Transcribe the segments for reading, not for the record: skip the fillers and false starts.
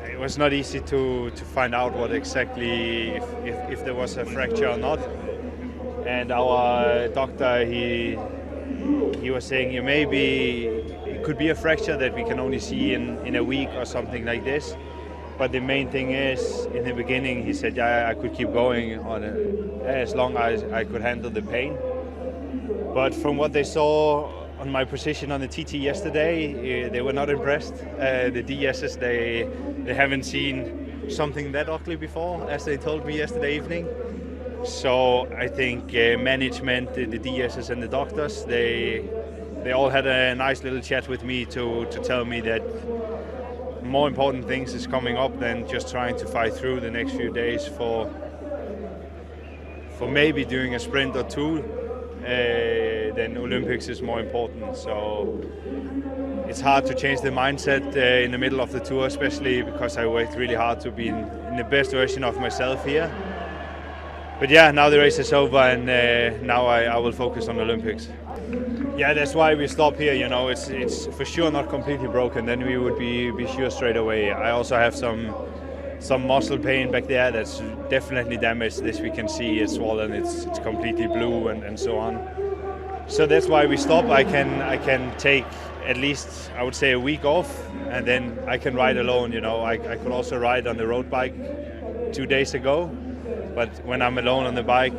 It was not easy to find out what exactly if there was a fracture or not. And our doctor, he was saying it could be a fracture that we can only see in a week or something like this. But the main thing is, in the beginning, he said, yeah, I could keep going on it as long as I could handle the pain. But from what they saw on my position on the TT yesterday, they were not impressed. The DSs, they haven't seen something that ugly before, as they told me yesterday evening. So I think management, the DSs and the doctors, they all had a nice little chat with me to tell me that more important things is coming up than just trying to fight through the next few days for maybe doing a sprint or two. Then Olympics is more important. So it's hard to change the mindset in the middle of the tour, especially because I worked really hard to be in the best version of myself here. But yeah, now the race is over, and now I will focus on Olympics. Yeah, that's why we stop here. You know, it's for sure not completely broken. Then we would be sure straight away. I also have some muscle pain back there that's definitely damaged. This we can see it's swollen. It's completely blue and so on. So that's why we stop. I can take at least, I would say, a week off, and then I can ride alone. You know, I could also ride on the road bike 2 days ago. But when I'm alone on the bike,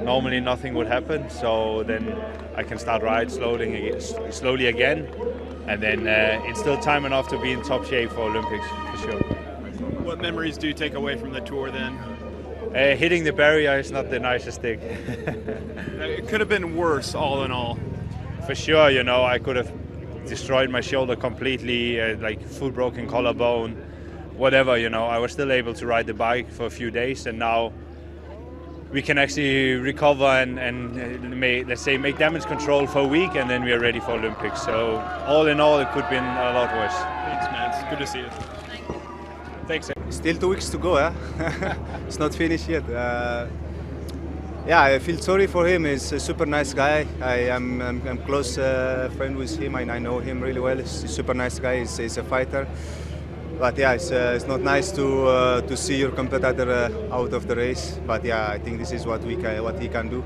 normally nothing would happen. So then I can start ride slowly again. And then it's still time enough to be in top shape for Olympics, for sure. What memories do you take away from the tour then? Hitting the barrier is not the nicest thing. It could have been worse, all in all. For sure, you know, I could have destroyed my shoulder completely, like full broken collarbone, whatever, you know. I was still able to ride the bike for a few days, and now we can actually recover and make damage control for a week, and then we are ready for Olympics. So all in all, it could have been a lot worse. Thanks, Mads. Good to see you. Thanks. Still 2 weeks to go, eh? It's not finished yet. Yeah, I feel sorry for him. He's a super nice guy. I'm close friend with him. I know him really well. He's a super nice guy. He's a fighter. But yeah, it's not nice to see your competitor out of the race. But yeah, I think this is what he can do.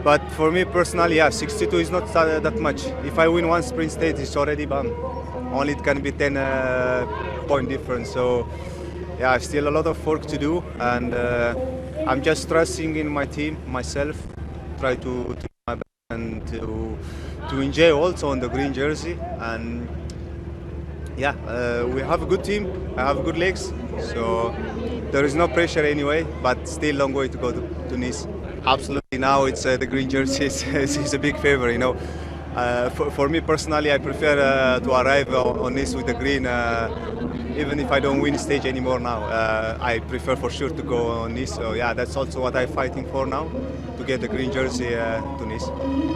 But for me personally, yeah, 62 is not that much. If I win one sprint stage, it's already bam. Only it can be 10 point difference. So yeah, still a lot of work to do, and I'm just trusting in my team, myself. Try to do my best and to enjoy also on the green jersey. And yeah, we have a good team. I have good legs, so there is no pressure anyway. But still, long way to go to Nice. Absolutely, now it's the green jersey is a big favor, you know. For me personally, I prefer to arrive on Nice with the green, even if I don't win stage anymore now. I prefer for sure to go on Nice. So yeah, that's also what I'm fighting for now, to get the green jersey to Nice.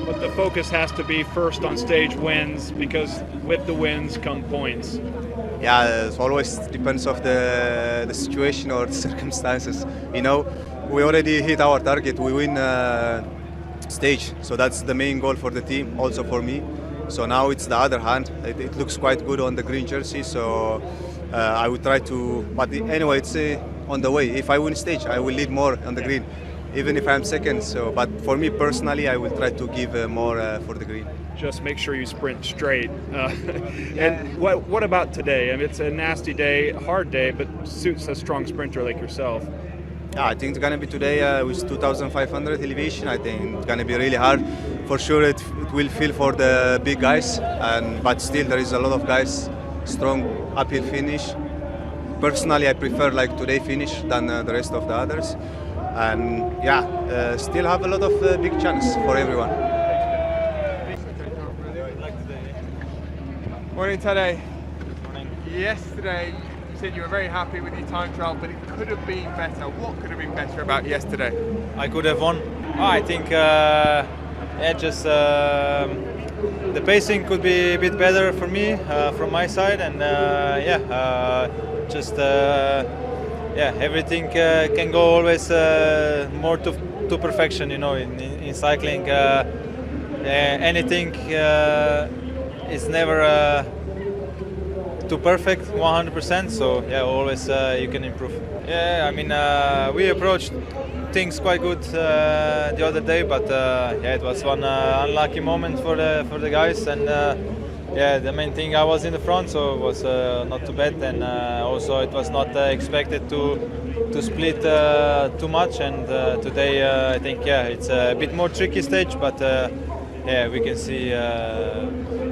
But the focus has to be first on stage wins, because with the wins come points. Yeah, it always depends of the situation or the circumstances. You know, we already hit our target. We win stage, so that's the main goal for the team, also for me. So now it's the other hand. It looks quite good on the green jersey, so I will try to. But anyway, it's on the way. If I win stage, I will lead more on the green, even if I'm second. So, but for me personally, I will try to give more for the green. Just make sure you sprint straight. And what about today? I mean, it's a nasty day, hard day, but suits a strong sprinter like yourself. Yeah, I think it's gonna be today with 2,500 elevation. I think it's gonna be really hard. For sure, it will feel for the big guys, but still there is a lot of guys strong uphill finish. Personally, I prefer like today finish than the rest of the others, and yeah, still have a lot of big chance for everyone. Morning, Tadej. Morning. Yesterday, you said you were very happy with your time trial, but it could have been better. What could have been better about yesterday? I could have won. I think just the pacing could be a bit better for me from my side, and everything can go always more to perfection. You know, in cycling, anything is never too perfect 100%. So yeah, always you can improve. Yeah, I mean we approached things quite good the other day, but yeah, it was one unlucky moment for the guys, and yeah, the main thing, I was in the front, so it was not too bad, and also it was not expected to split too much, and today I think yeah, it's a bit more tricky stage, but yeah, we can see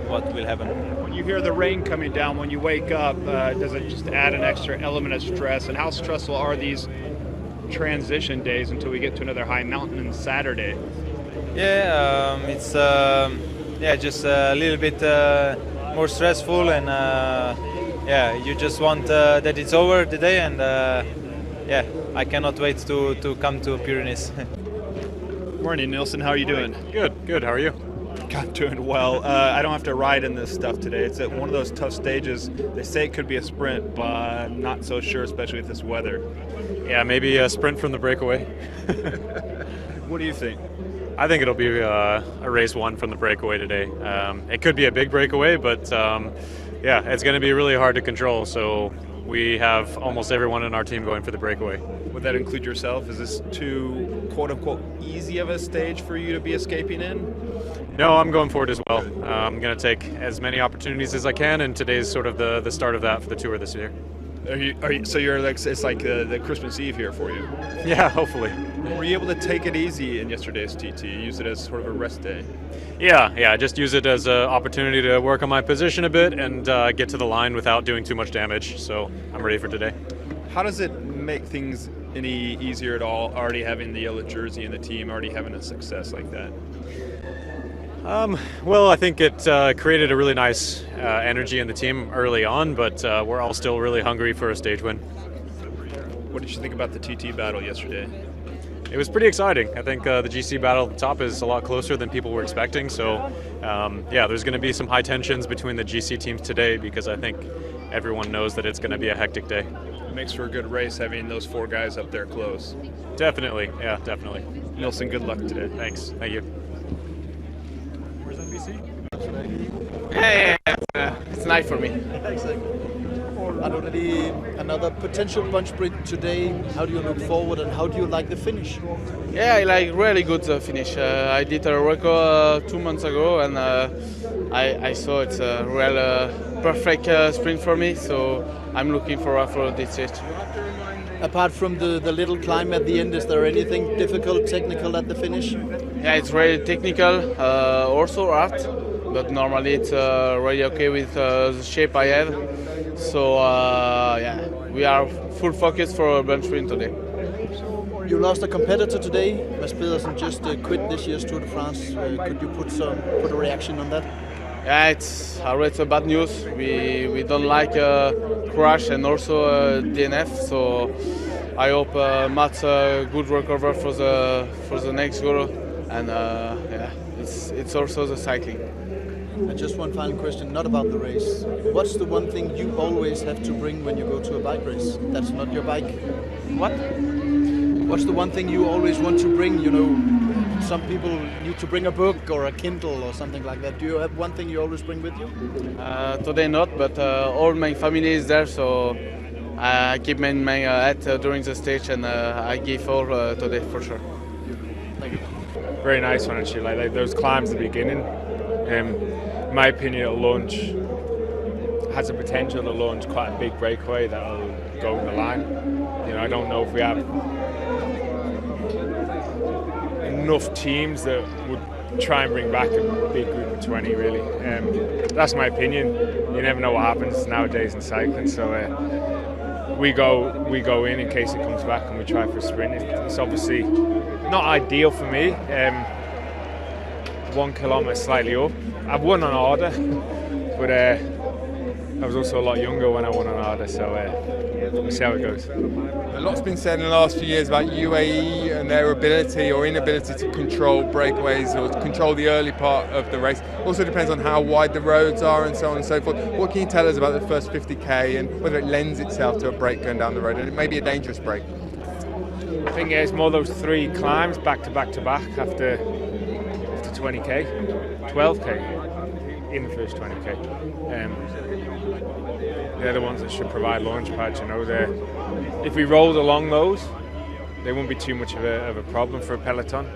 what will happen. When you hear the rain coming down, when you wake up, does it just add an extra element of stress? And how stressful are these transition days until we get to another high mountain on Saturday? Yeah, it's yeah, just a little bit more stressful, and yeah, you just want that it's over today, and yeah, I cannot wait to come to Pyrenees. Morning, Nilsson. How are you doing? Good. How are you? I'm doing well. I don't have to ride in this stuff today. It's at one of those tough stages. They say it could be a sprint, but I'm not so sure, especially with this weather. Yeah, maybe a sprint from the breakaway. What do you think? I think it'll be a race one from the breakaway today. It could be a big breakaway, but yeah, it's going to be really hard to control. So we have almost everyone in our team going for the breakaway. Would that include yourself? Is this too quote-unquote easy of a stage for you to be escaping in? No, I'm going for it as well. I'm going to take as many opportunities as I can, and today's sort of the start of that for the tour this year. So you're like, it's like the Christmas Eve here for you? Yeah, hopefully. Were you able to take it easy in yesterday's TT? Use it as sort of a rest day? Yeah, just use it as an opportunity to work on my position a bit and get to the line without doing too much damage. So I'm ready for today. How does it make things any easier at all, already having the yellow jersey in the team, already having a success like that? Well, I think it created a really nice energy in the team early on, but we're all still really hungry for a stage win. What did you think about the TT battle yesterday? It was pretty exciting. I think the GC battle at the top is a lot closer than people were expecting. So, yeah, there's going to be some high tensions between the GC teams today, because I think everyone knows that it's going to be a hectic day. It makes for a good race having those four guys up there close. Definitely, yeah, definitely. Nilsson, good luck today. Thanks. Thank you. Where's NBC? Yeah, it's nice for me. Exactly. Already another potential bunch sprint today. How do you look forward, and how do you like the finish? Yeah, I like really good finish. I did a record 2 months ago, and I saw it's a real perfect sprint for me. So I'm looking forward for this stage. Apart from the little climb at the end, is there anything difficult, technical at the finish? Yeah, it's really technical, also hard, but normally it's really okay with the shape I have. So yeah, we are full focus for a bunch sprint today. You lost a competitor today. Mads Pedersen just quit this year's Tour de France. Could you put a reaction on that? Yeah, it's bad news. We don't like crash and also DNF. So I hope Matt's good recover for the next Giro, and yeah, it's also the cycling. And just one final question, not about the race. What's the one thing you always have to bring when you go to a bike race? That's not your bike. What? What's the one thing you always want to bring? You know, some people need to bring a book or a Kindle or something like that. Do you have one thing you always bring with you? Today not, but all my family is there, so I keep my head during the stage, and I give all today for sure. Thank you. Very nice one actually. Like those climbs at the beginning. In my opinion, it'll launch, has the potential to launch quite a big breakaway that'll go in the line. You know, I don't know if we have enough teams that would try and bring back a big group of 20 really. That's my opinion. You never know what happens nowadays in cycling, so we go in case it comes back, and we try for a sprint. It's obviously not ideal for me. 1 kilometre slightly up. I've won on order, but I was also a lot younger when I won on order, so we'll see how it goes. A lot's been said in the last few years about UAE and their ability or inability to control breakaways or to control the early part of the race. Also depends on how wide the roads are and so on and so forth. What can you tell us about the first 50k and whether it lends itself to a break going down the road, and it may be a dangerous break? I think it's more those 3 climbs back to back to back after 20k, 12k in the first 20k. they're the ones that should provide launch pads. You know, if we rolled along those, they wouldn't be too much of a problem for a peloton.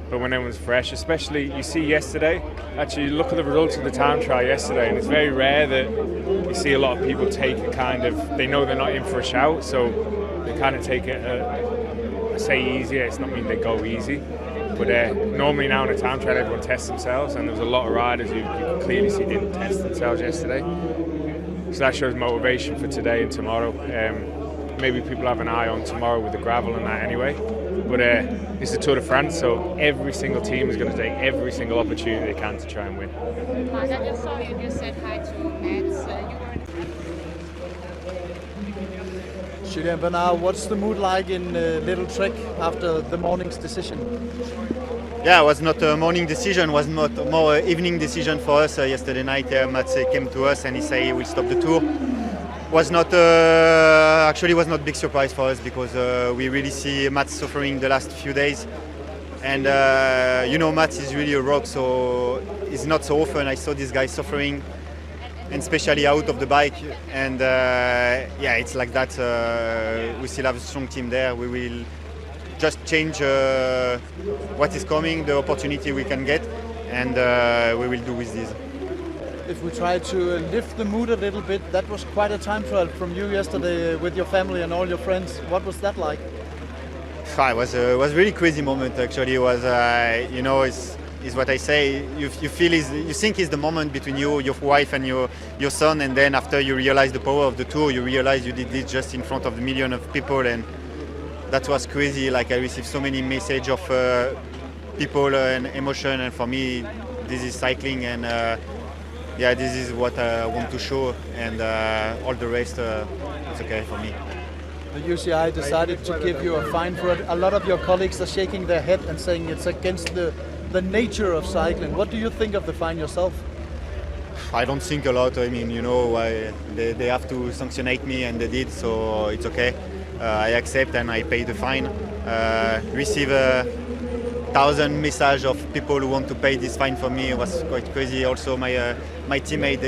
But when everyone's fresh, especially you see yesterday, actually look at the results of the town trial yesterday, and it's very rare that you see a lot of people take a kind of, they know they're not in for a shout, so they kind of take it, I say easier, it's not mean they go easy, but normally now in a town trial everyone tests themselves, and there's a lot of riders who you can clearly see didn't test themselves yesterday. So that shows motivation for today and tomorrow. Maybe people have an eye on tomorrow with the gravel and that anyway. But it's the Tour de France, so every single team is going to take every single opportunity they can to try and win. Mads, I just saw you just said hi to Mads. Julien Bernard, what's the mood like in Little Trek after the morning's decision? Yeah, it was not a morning decision, it was not more evening decision for us. Yesterday night, Mads came to us and he said he will stop the tour. Was not actually was not big surprise for us because we really see Mads suffering the last few days, and you know Mads is really a rock, so it's not so often I saw this guy suffering, and especially out of the bike. And yeah, it's like that. We still have a strong team there. We will just change what is coming, the opportunity we can get, and we will do with this. If we try to lift the mood a little bit, that was quite a time trial from you yesterday with your family and all your friends. What was that like? It was a really crazy moment. Actually, it was you know, is what I say. You feel you think it's the moment between you, your wife, and your son, and then after you realize the power of the tour, you realize you did this just in front of millions of people, and that was crazy. Like I received so many messages of people and emotion, and for me, this is cycling and. Yeah, this is what I want to show, and all the rest is okay for me. The UCI decided to give you a fine for it. A lot of your colleagues are shaking their head and saying it's against the nature of cycling. What do you think of the fine yourself? I don't think a lot. I mean, you know, they have to sanctionate me, and they did, so it's okay. I accept and I pay the fine. Receive 1,000 messages of people who want to pay this fine for me. It was quite crazy. Also, my teammate,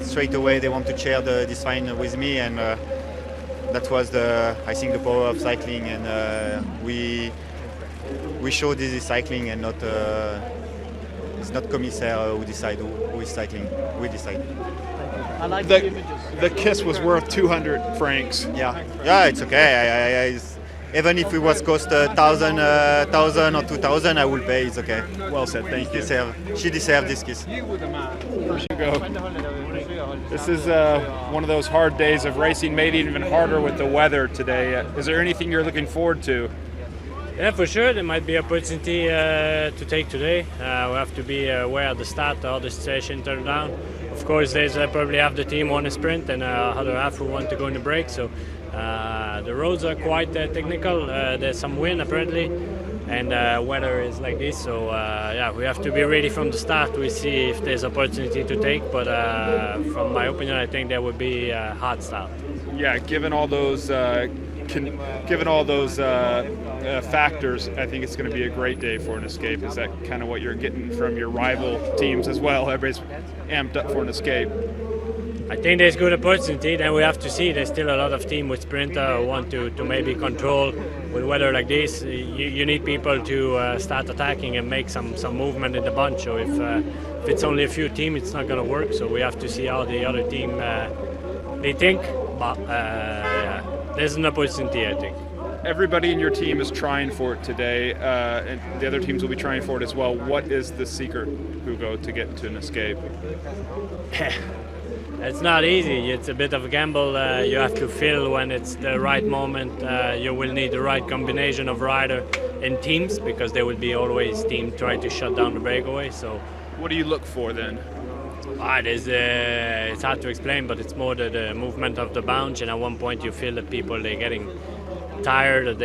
straight away they want to share this fine with me, and that was I think the power of cycling. And we show this is cycling, and not it's not commissaire who decide who is cycling. We decide. I like the images. The kiss was worth 200 francs. Yeah, it's okay. Even if it was cost 1,000 or 2,000, I will pay. It's okay. Well said. Thank you. She deserves this kiss. Where's Hugo? This is one of those hard days of racing, made even harder with the weather today. Is there anything you're looking forward to? Yeah, for sure. There might be opportunity to take today. We have to be aware at the start how the situation turned down. Of course, there's probably half the team on a sprint and other half who want to go in the break. So. The roads are quite technical. There's some wind apparently, and weather is like this. So yeah, we have to be ready from the start. We see if there's opportunity to take, but from my opinion, I think there would be a hard start. Yeah, given all those factors, I think it's going to be a great day for an escape. Is that kind of what you're getting from your rival teams as well? Everybody's amped up for an escape. I think there's good opportunity. Then we have to see. There's still a lot of teams with sprinter who want to maybe control with weather like this. You need people to start attacking and make some movement in the bunch. So if it's only a few teams, it's not going to work. So we have to see how the other team they think. But yeah, there's an opportunity, I think. Everybody in your team is trying for it today, and the other teams will be trying for it as well. What is the secret, Hugo, to get to an escape? It's not easy. It's a bit of a gamble. You have to feel when it's the right moment. You will need the right combination of rider and teams, because there will be always team trying to shut down the breakaway. So, what do you look for then? It's hard to explain, but it's more the movement of the bounce. And at one point, you feel that people they're getting tired.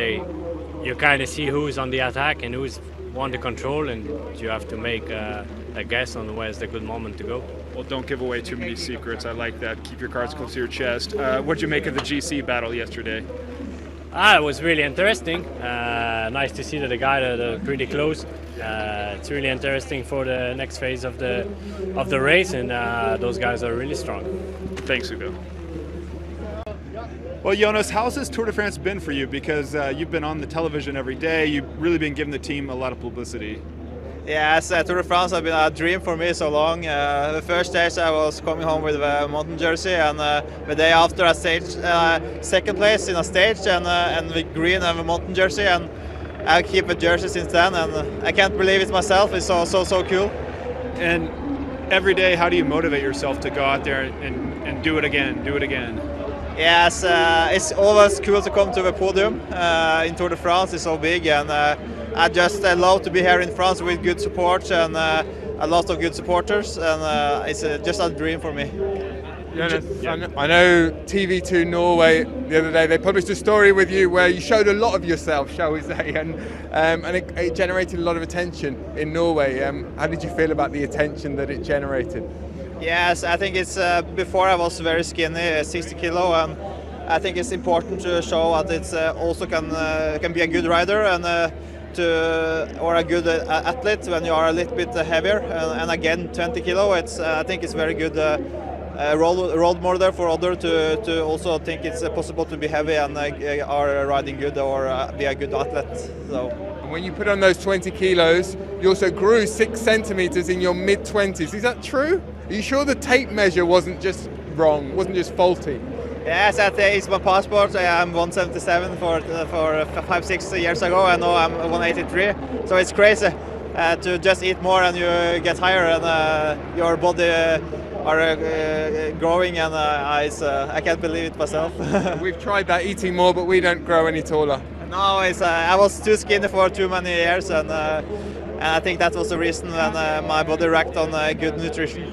You kind of see who's on the attack and who's want to control, and you have to make a guess on where's the good moment to go. Well, don't give away too many secrets. I like that. Keep your cards close to your chest. What did you make of the GC battle yesterday? It was really interesting. Nice to see that the guys are pretty close. It's really interesting for the next phase of the race, and those guys are really strong. Thanks, Hugo. Well, Jonas, how's this Tour de France been for you? Because you've been on the television every day. You've really been giving the team a lot of publicity. Yes, Tour de France has been a dream for me so long. The first stage I was coming home with a mountain jersey, and the day after I staged second place in a stage and with green and a mountain jersey, and I keep a jersey since then, and I can't believe it myself. It's so cool. And every day, how do you motivate yourself to go out there and do it again, do it again? Yes, it's always cool to come to the podium in Tour de France. It's so big, and I just love to be here in France with good support and a lot of good supporters, and it's just a dream for me. Jonas, I know TV2 Norway the other day, they published a story with you where you showed a lot of yourself, shall we say, and it generated a lot of attention in Norway. How did you feel about the attention that it generated? Yes, I think it's before I was very skinny, 60 kilo, and I think it's important to show that it's also can be a good rider and or a good athlete when you are a little bit heavier. And again, 20 kilo, I think it's very good role model for others to also think it's possible to be heavy and are riding good or be a good athlete. So. When you put on those 20 kilos, you also grew 6 centimeters in your mid-20s. Is that true? Are you sure the tape measure wasn't just wrong, wasn't just faulty? Yes, it's my passport. I'm 177 for 5-6 years ago, and now I'm 183. So it's crazy to just eat more and you get higher, and your body are growing, and I can't believe it myself. We've tried that, eating more, but we don't grow any taller. No, I was too skinny for too many years, and I think that was the reason when my body racked on good nutrition.